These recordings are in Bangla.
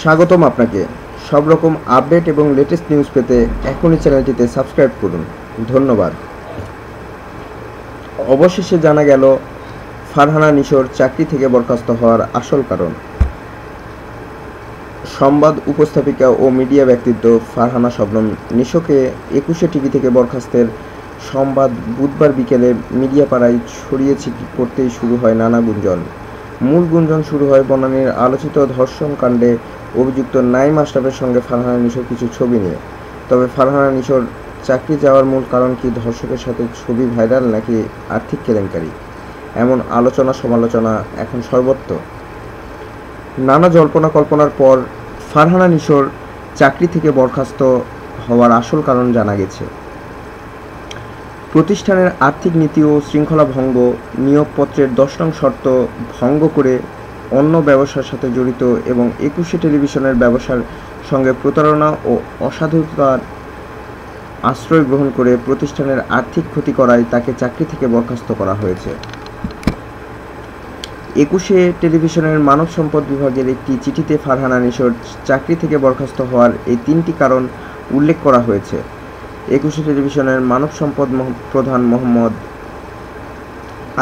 স্বাগতম আপনাকে। সব রকম আপডেট এবং লেটেস্ট নিউজ পেতে এখনই চ্যানেলটিতে সাবস্ক্রাইব করুন। ধন্যবাদ। অবশেষে জানা গেল ফারহানা নিশোর চাকরি থেকে বরখাস্ত হওয়ার আসল কারণ। সংবাদ উপস্থাপিকা ও মিডিয়া ব্যক্তিত্ব ফারহানা শবনম নিশোকে 21 টিভি থেকে বরখাস্তের সংবাদ বুধবার বিকেলে মিডিয়া পাড়ায় ছড়িয়ে ছিটিয়ে পড়তেই শুরু হয় নানা গুঞ্জন। মূল গুঞ্জন শুরু হয় বনানীর আলোচিত ধর্ষণ কাণ্ডে অভিযুক্ত নাঈম আশরাফের সঙ্গে ফারহানা নিশোর কিছু ছবি নিয়ে। তবে ফারহানা নিশোর চাকরি যাওয়ার মূল কারণ কি ধর্ষকের সাথে ছবি ভাইরাল নাকি আর্থিক কেলেঙ্কারি, এমন আলোচনা সমালোচনা এখন সর্বত্র। নানা জল্পনা কল্পনার পর ফারহানা নিশোর চাকরি থেকে বরখাস্ত হওয়ার আসল কারণ জানা গেছে। প্রতিষ্ঠানের আর্থিক নীতি ও শৃঙ্খলা ভঙ্গ, নিয়োগপত্রের 10 নং শর্ত ভঙ্গ করে অন্য ব্যবসার সাথে জড়িত এবং 21 টেলিভিশনের ব্যবসার সঙ্গে প্রতারণা ও অসাধুতার আশ্রয় গ্রহণ করে প্রতিষ্ঠানের আর্থিক ক্ষতি করায় তাকে চাকরি থেকে বরখাস্ত করা হয়েছে। 21 টেলিভিশনের মানব সম্পদ বিভাগের একটি চিঠিতে ফারহানা নিশোর চাকরি থেকে বরখাস্ত হওয়ার এই 3টি কারণ উল্লেখ করা হয়েছে। 21 টেলিভিশনের মানব সম্পদ প্রধান মোহাম্মদ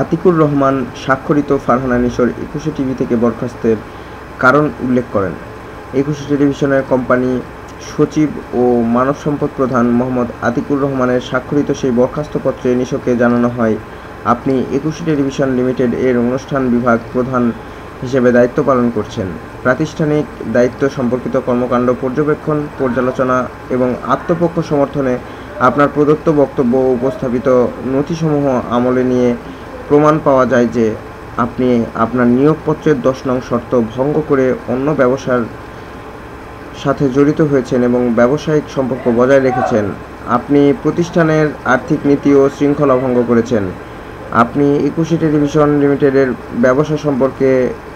আতিকুর রহমান স্বাক্ষরিত ফারহানা নিশোর 21 টিভি থেকে বরখাস্তের কারণ উল্লেখ করেন। 21 টেলিভিশনের কোম্পানি সচিব ও মানব সম্পদ প্রধান মোহাম্মদ আতিকুর রহমানের স্বাক্ষরিত সেই বরখাস্তপত্রে নিশোকে জানানো হয়, আপনি 21 টেলিভিশন লিমিটেড এর অনুষ্ঠান বিভাগ প্রধান হিসেবে দায়িত্ব পালন করছেন। প্রাতিষ্ঠানিক দায়িত্ব সম্পর্কিত কর্মকাণ্ড পর্যবেক্ষণ, পর্যালোচনা এবং আত্মপক্ষ সমর্থনে আপনার প্রদত্ত বক্তব্য ও উপস্থাপিত নথিসমূহ আমলে নিয়ে প্রমাণ পাওয়া যায় যে আপনি আপনার নিয়োগপত্রের 10 নং শর্ত ভঙ্গ করে অন্য ব্যবসার সাথে জড়িত হয়েছেন এবং ব্যবসায়িক সম্পর্ক বজায় রেখেছেন। আপনি প্রতিষ্ঠানের আর্থিক নীতি ও শৃঙ্খলা ভঙ্গ করেছেন। আপনি 21 টেলিভিশন লিমিটেডের ব্যবসা সম্পর্কে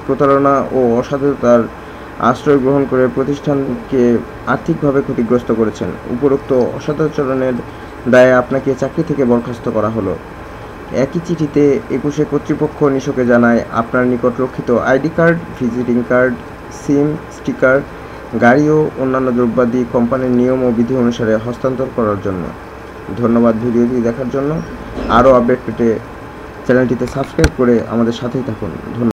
প্রতারণা ও অসাধুতার আশ্রয় গ্রহণ করে প্রতিষ্ঠানকে আর্থিকভাবে ক্ষতিগ্রস্ত করেছেন। উপরোক্ত অসদাচরণের দায়ে আপনাকে চাকরি থেকে বরখাস্ত করা হলো। একই চিঠিতে 21 কর্তৃপক্ষ নিশোকে জানায়, আপনার নিকট রক্ষিত আইডি কার্ড, ভিজিটিং কার্ড, সিম, স্টিকার, গাড়ি ও অন্যান্য দ্রব্যাদি কোম্পানির নিয়ম ও বিধি অনুসারে হস্তান্তর করার জন্য। ধন্যবাদ ভিডিওটি দেখার জন্য। আরও আপডেট পেতে চ্যানেলটিতে সাবস্ক্রাইব করে আমাদের সাথেই থাকুন। ধন্যবাদ।